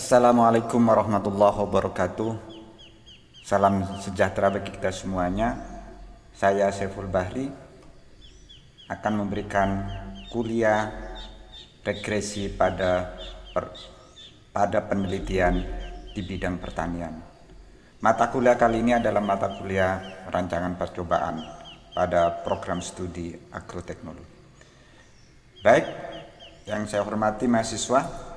Assalamualaikum warahmatullahi wabarakatuh. Salam sejahtera bagi kita semuanya. Saya Saiful Bahri akan memberikan kuliah regresi pada penelitian di bidang pertanian. Mata kuliah kali ini adalah mata kuliah rancangan percobaan pada program studi agroteknologi. Baik, yang saya hormati mahasiswa,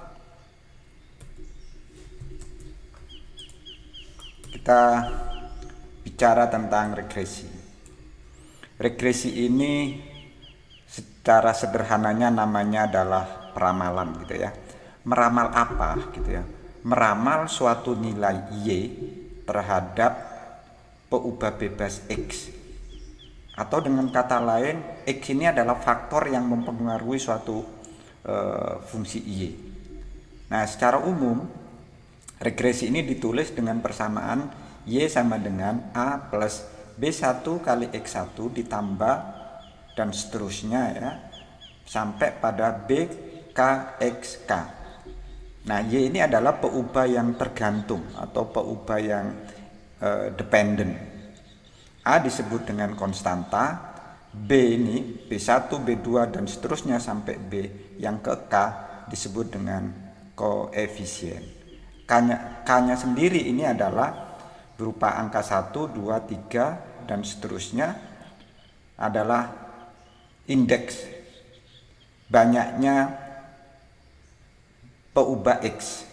kita bicara tentang regresi. Regresi ini secara sederhananya namanya adalah peramalan gitu ya. Meramal apa gitu ya? Meramal suatu nilai Y terhadap peubah bebas X. Atau dengan kata lain, X ini adalah faktor yang mempengaruhi suatu fungsi Y. Nah, secara umum regresi ini ditulis dengan persamaan Y sama dengan A plus B1 kali X1 ditambah dan seterusnya ya, sampai pada BKXK. Nah, Y ini adalah peubah yang tergantung atau peubah yang dependent. A disebut dengan konstanta, B ini B1, B2 dan seterusnya sampai B yang ke K disebut dengan koefisien. K-nya sendiri ini adalah berupa angka 1, 2, 3 dan seterusnya, adalah indeks banyaknya peubah X.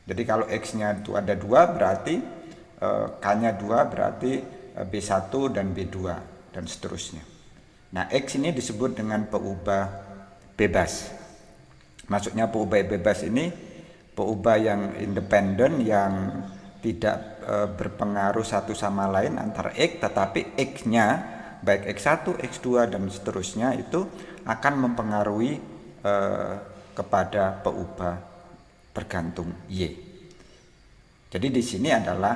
Jadi kalau X-nya itu ada 2 berarti K-nya 2 berarti B1 dan B2 dan seterusnya. Nah, X ini disebut dengan peubah bebas. Maksudnya peubah bebas ini peubah yang independen, yang tidak berpengaruh satu sama lain antara X, tetapi X-nya baik X1, X2 dan seterusnya itu akan mempengaruhi kepada peubah tergantung Y. Jadi di sini adalah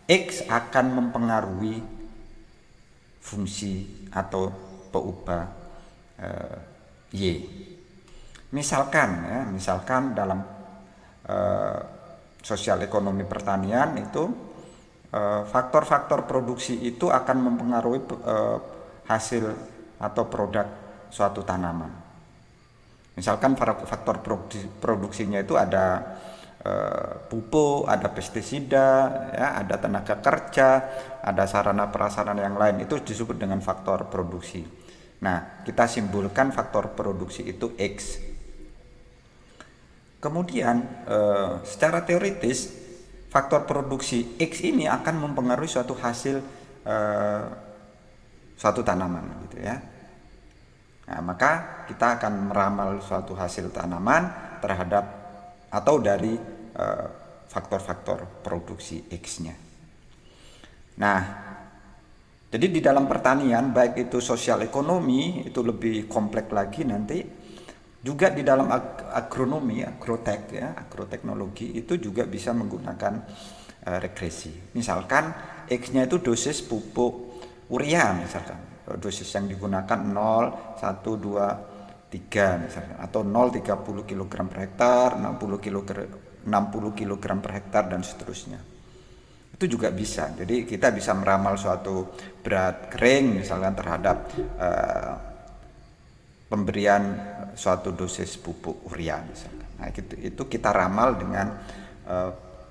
X akan mempengaruhi fungsi atau peubah Y. Misalkan dalam sosial ekonomi pertanian itu faktor-faktor produksi itu akan mempengaruhi hasil atau produk suatu tanaman. Misalkan faktor produksinya itu ada pupuk, ada pestisida, ya, ada tenaga kerja, ada sarana prasarana yang lain, itu disebut dengan faktor produksi. Nah, kita simpulkan faktor produksi itu X. Kemudian secara teoritis faktor produksi X ini akan mempengaruhi suatu hasil suatu tanaman gitu ya. Nah, maka kita akan meramal suatu hasil tanaman terhadap atau dari faktor-faktor produksi X-nya. Nah, jadi di dalam pertanian baik itu sosial ekonomi itu lebih kompleks lagi nanti. Juga di dalam agronomi, agroteknologi itu juga bisa menggunakan regresi. Misalkan X-nya itu dosis pupuk urea misalkan. Dosis yang digunakan 0, 1, 2, 3 misalkan. Atau 0, 30 kg per hektar, 60 kg per hektar dan seterusnya. Itu juga bisa. Jadi kita bisa meramal suatu berat kering misalkan terhadap pemberian suatu dosis pupuk urea misalkan. Nah, itu kita ramal dengan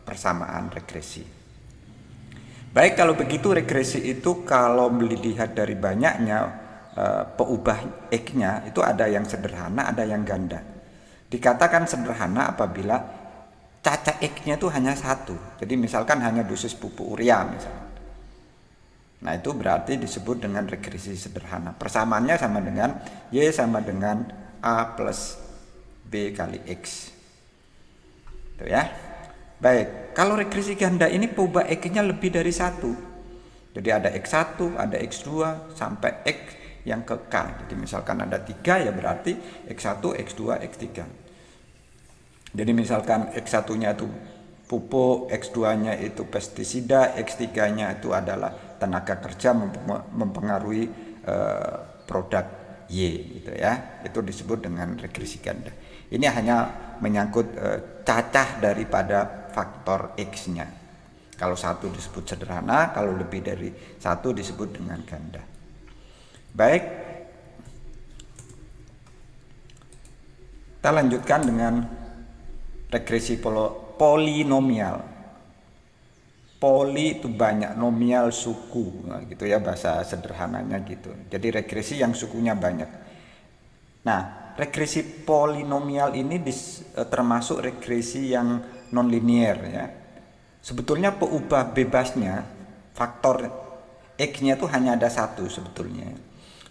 persamaan regresi. Baik, kalau begitu regresi itu kalau melihat dari banyaknya peubah X-nya itu ada yang sederhana, ada yang ganda. Dikatakan sederhana apabila cacat X-nya itu hanya 1. Jadi misalkan hanya dosis pupuk urea misalkan. Nah, itu berarti disebut dengan regresi sederhana. Persamaannya sama dengan Y sama dengan A plus B kali X. Itu ya. Baik, kalau regresi ganda ini peubah X-nya lebih dari 1. Jadi ada X1, ada X2 sampai X yang ke K. Jadi misalkan ada 3 ya berarti X1, X2, X3. Jadi misalkan X1-nya itu pupuk, X2-nya itu pestisida, X3-nya itu adalah tenaga kerja mempengaruhi produk Y gitu ya. Itu disebut dengan regresi ganda. Ini hanya menyangkut cacah daripada faktor X-nya. Kalau satu disebut sederhana, kalau lebih dari satu disebut dengan ganda. Baik, kita lanjutkan dengan regresi polinomial. Poli itu banyak, nomial suku, nah, gitu ya bahasa sederhananya gitu. Jadi regresi yang sukunya banyak. Nah, regresi polinomial ini termasuk regresi yang nonlinear ya. Sebetulnya peubah bebasnya faktor X-nya itu hanya ada satu sebetulnya.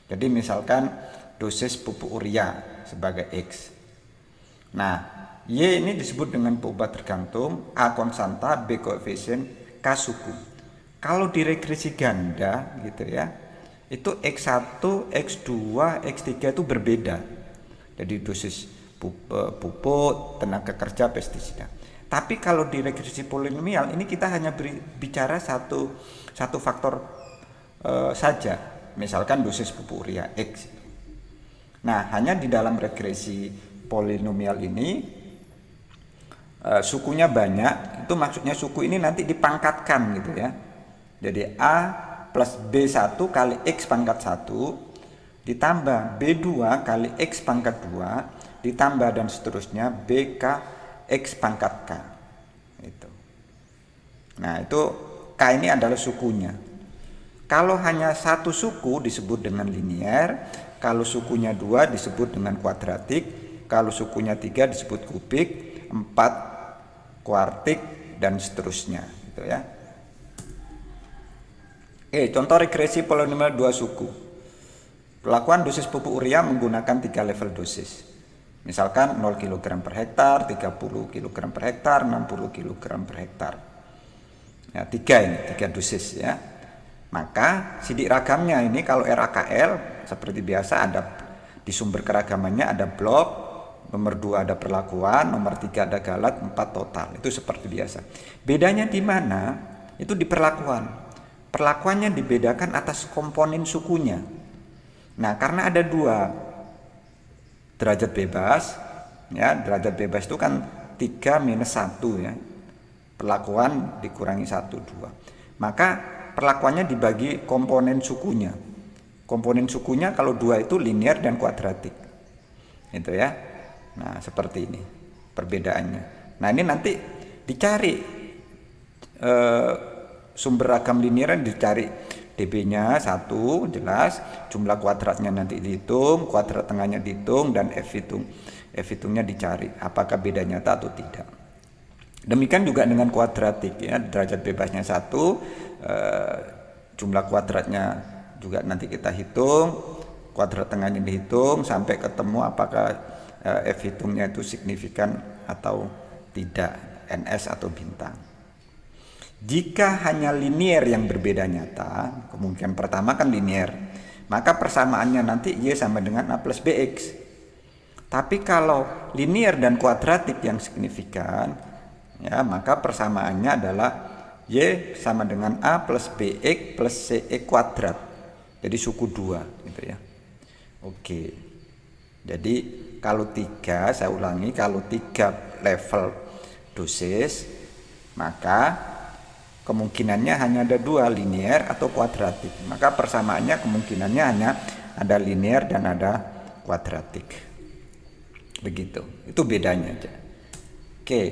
Jadi misalkan dosis pupuk urea sebagai X. Nah, Y ini disebut dengan peubah tergantung, A konstanta, B koefisien, K suku. Kalau di regresi ganda gitu ya, itu X1, X2, X3 itu berbeda. Jadi dosis pupuk, tenaga kerja, pestisida. Tapi kalau di regresi polinomial ini kita hanya bicara satu faktor saja. Misalkan dosis pupuk urea X. Nah, hanya di dalam regresi polinomial ini sukunya banyak. Itu maksudnya suku ini nanti dipangkatkan gitu ya. Jadi A plus B1 kali X pangkat 1 ditambah B2 kali X pangkat 2 ditambah dan seterusnya BK X pangkat K. Itu. Nah, itu K ini adalah sukunya. Kalau hanya satu suku disebut dengan linear, kalau sukunya 2 disebut dengan kuadratik, kalau sukunya 3 disebut kubik, 4 kuartik dan seterusnya gitu ya. Contoh regresi polinomial 2 suku. Pelakuan dosis pupuk urea menggunakan 3 level dosis. Misalkan 0 kg per hektar, 30 kg per hektar, 60 kg per hektar. Ya, 3 dosis ya. Maka sidik ragamnya ini kalau RAKL seperti biasa ada di sumber keragamannya ada blok, nomor 2 ada perlakuan, nomor 3 ada galat, 4 total. Itu seperti biasa. Bedanya di mana? Itu di perlakuan. Perlakuannya dibedakan atas komponen sukunya. Nah, karena ada 2 derajat bebas, ya, derajat bebas itu kan 3 minus 1 ya. Perlakuan dikurangi 1, 2. Maka perlakuannya dibagi komponen sukunya. Komponen sukunya kalau 2 itu linear dan kuadratik. Itu ya. Nah, seperti ini perbedaannya. Nah, ini nanti dicari sumber ragam linear dicari dB-nya 1 jelas, jumlah kuadratnya nanti dihitung, kuadrat tengahnya dihitung dan F hitungnya dicari apakah beda nyata atau tidak. Demikian juga dengan kuadratik ya, derajat bebasnya 1, jumlah kuadratnya juga nanti kita hitung, kuadrat tengahnya dihitung sampai ketemu apakah F hitungnya itu signifikan atau tidak, NS atau bintang. Jika hanya linear yang berbeda nyata, kemungkinan pertama kan linear, maka persamaannya nanti Y sama dengan A plus BX. Tapi kalau linear dan kuadratik yang signifikan, ya, maka persamaannya adalah Y sama dengan A plus BX plus CX kuadrat. Jadi suku 2 gitu ya. Oke. Jadi kalau 3, saya ulangi, kalau 3 level dosis, maka kemungkinannya hanya ada 2, linear atau kuadratik. Maka persamaannya kemungkinannya hanya ada linear dan ada kuadratik. Begitu. Itu bedanya aja. Oke.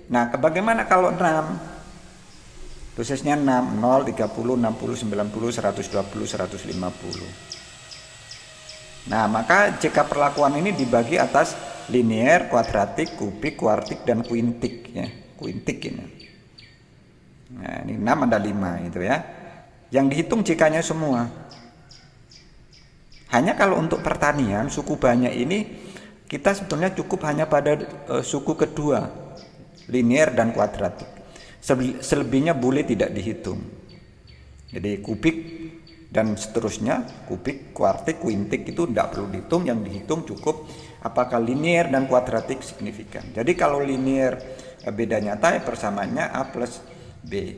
Nah, bagaimana kalau 6? Dosisnya 6, 0, 30, 60, 90, 120, 150. Nah, maka jika perlakuan ini dibagi atas linear, kuadratik, kubik, kuartik, dan kuintik ya. Kuintik ini. Nah, ini 6 ada 5 itu ya. Yang dihitung jikanya semua. Hanya kalau untuk pertanian suku banyak ini kita sebetulnya cukup hanya pada suku kedua, linear dan kuadratik. Selebihnya boleh tidak dihitung. Jadi kubik dan seterusnya, kubik, kuartik, kuintik itu tidak perlu dihitung. Yang dihitung cukup apakah linear dan kuadratik signifikan. Jadi kalau linear beda nyata ya persamaannya A plus B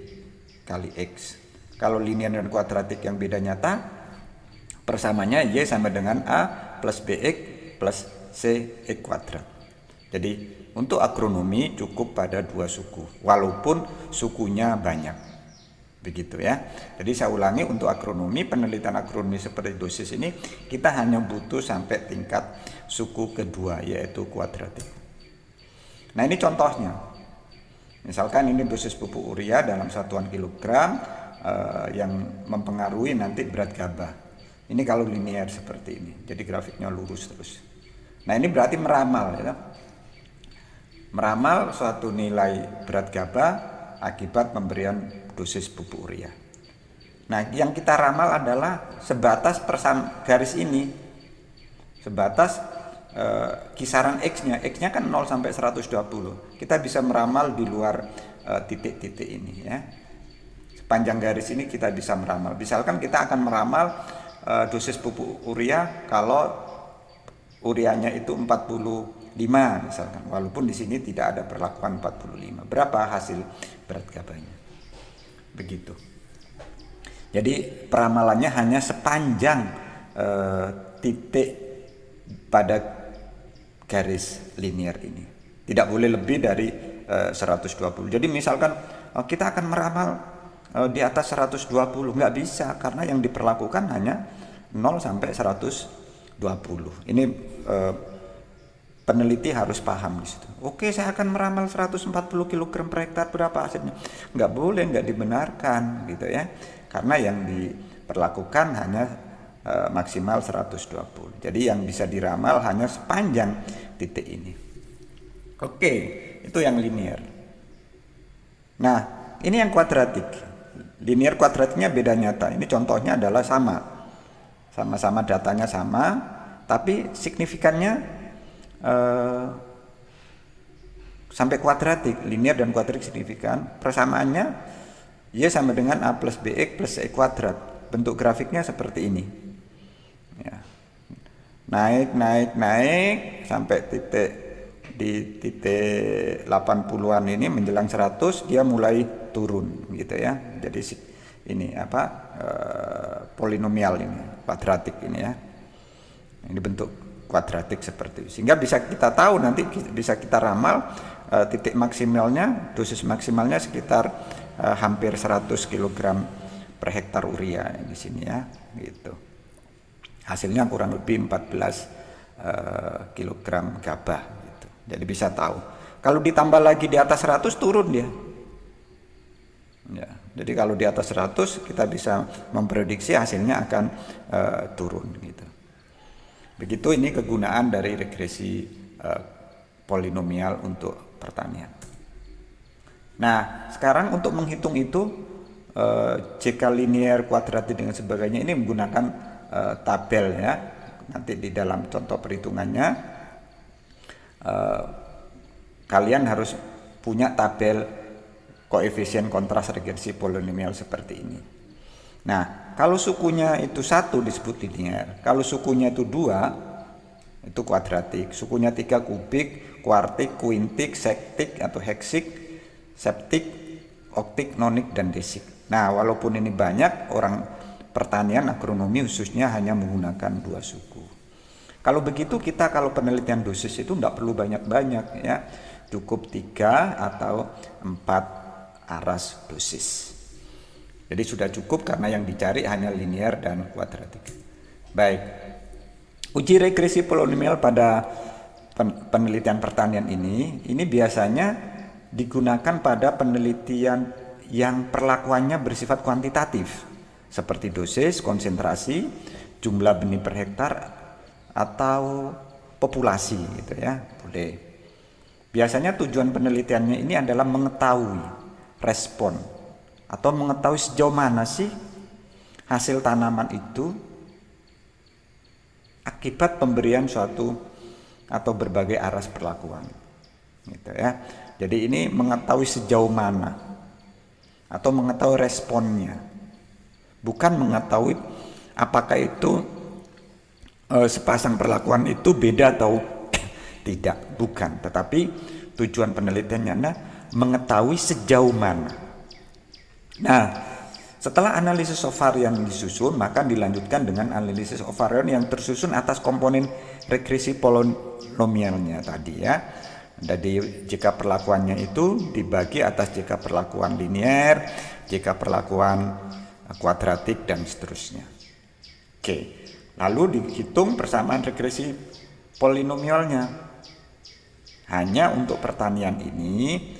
kali X. Kalau linear dan kuadratik yang beda nyata, persamanya Y sama dengan A plus BX plus CX kuadrat. Jadi untuk agronomi cukup pada 2 suku, walaupun sukunya banyak. Begitu ya. Jadi saya ulangi, untuk agronomi, penelitian agronomi seperti dosis ini, kita hanya butuh sampai tingkat suku kedua, yaitu kuadratik. Nah ini contohnya. Misalkan ini dosis pupuk urea dalam satuan kilogram yang mempengaruhi nanti berat gabah. Ini kalau linear seperti ini, jadi grafiknya lurus terus. Nah ini berarti meramal ya. Meramal suatu nilai berat gabah akibat pemberian dosis pupuk urea. Nah, yang kita ramal adalah sebatas garis ini. Sebatas kisaran X-nya. X-nya kan 0 sampai 120. Kita bisa meramal di luar titik-titik ini ya. Sepanjang garis ini kita bisa meramal. Misalkan kita akan meramal dosis pupuk urea kalau ureanya itu 45 misalkan, walaupun di sini tidak ada perlakuan 45. Berapa hasil berat gabahnya? Begitu. Jadi peramalannya hanya sepanjang titik pada garis linear ini. Tidak boleh lebih dari 120. Jadi misalkan kita akan meramal di atas 120, nggak bisa, karena yang diperlakukan hanya 0 sampai 120. Ini peneliti harus paham di situ. Oke, saya akan meramal 140 kg per hektar, berapa hasilnya? Nggak boleh, nggak dibenarkan gitu ya. Karena yang diperlakukan hanya maksimal 120. Jadi yang bisa diramal hanya sepanjang titik ini. Oke, itu yang linear. Nah, ini yang kuadratik. Linear kuadratiknya beda nyata. Ini contohnya adalah sama-sama datanya sama, tapi signifikannya sampai kuadratik. Linear dan kuadratik signifikan. Persamaannya Y sama dengan A plus BX plus E kuadrat. Bentuk grafiknya seperti ini ya. Naik sampai di titik 80-an ini menjelang 100 dia mulai turun gitu ya. Jadi ini polinomial ini, kuadratik ini ya. Ini bentuk kuadratik seperti itu. Sehingga bisa kita tahu, nanti bisa kita ramal titik maksimalnya, dosis maksimalnya sekitar hampir 100 kg per hektar urea di sini ya, gitu. Hasilnya kurang lebih 14 kg gabah gitu. Jadi bisa tahu. Kalau ditambah lagi di atas 100 turun dia. Ya, jadi kalau di atas 100 kita bisa memprediksi hasilnya akan turun gitu. Begitu ini kegunaan dari regresi polinomial untuk pertanian. Nah, sekarang untuk menghitung itu jk linear, kuadratik dan sebagainya ini menggunakan tabel ya. Nanti di dalam contoh perhitungannya kalian harus punya tabel koefisien kontras regresi polinomial seperti ini. Nah, kalau sukunya itu 1 disebut linear, kalau sukunya itu 2 itu kuadratik, sukunya 3 kubik, kuartik, kuintik, sektik atau heksik, septik, oktik, nonik dan desik. Nah, walaupun ini banyak, orang pertanian agronomi khususnya hanya menggunakan 2 suku. Kalau begitu kita kalau penelitian dosis itu tidak perlu banyak-banyak ya, cukup 3 atau 4 aras dosis. Jadi sudah cukup karena yang dicari hanya linear dan kuadratik. Baik, uji regresi polinomial pada penelitian pertanian ini biasanya digunakan pada penelitian yang perlakuannya bersifat kuantitatif, seperti dosis, konsentrasi, jumlah benih per hektar, atau populasi gitu ya, boleh. Biasanya tujuan penelitiannya ini adalah mengetahui respon atau mengetahui sejauh mana sih hasil tanaman itu akibat pemberian suatu atau berbagai aras perlakuan gitu ya. Jadi ini mengetahui sejauh mana atau mengetahui responnya, bukan mengetahui apakah itu sepasang perlakuan itu beda atau tidak, bukan. Tetapi tujuan penelitiannya adalah mengetahui sejauh mana. Nah, setelah analisis ovarian disusun, maka dilanjutkan dengan analisis ovarian yang tersusun atas komponen regresi polinomialnya tadi ya. Jadi jika perlakuannya itu dibagi atas jika perlakuan linier, jika perlakuan kuadratik, dan seterusnya. Oke, lalu dihitung persamaan regresi polinomialnya. Hanya untuk pertanian ini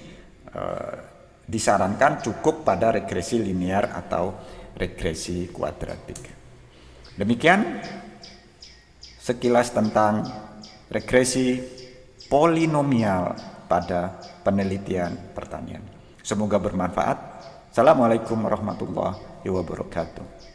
disarankan cukup pada regresi linier atau regresi kuadratik. Demikian sekilas tentang regresi polinomial pada penelitian pertanian. Semoga bermanfaat. Assalamualaikum warahmatullahi wabarakatuh.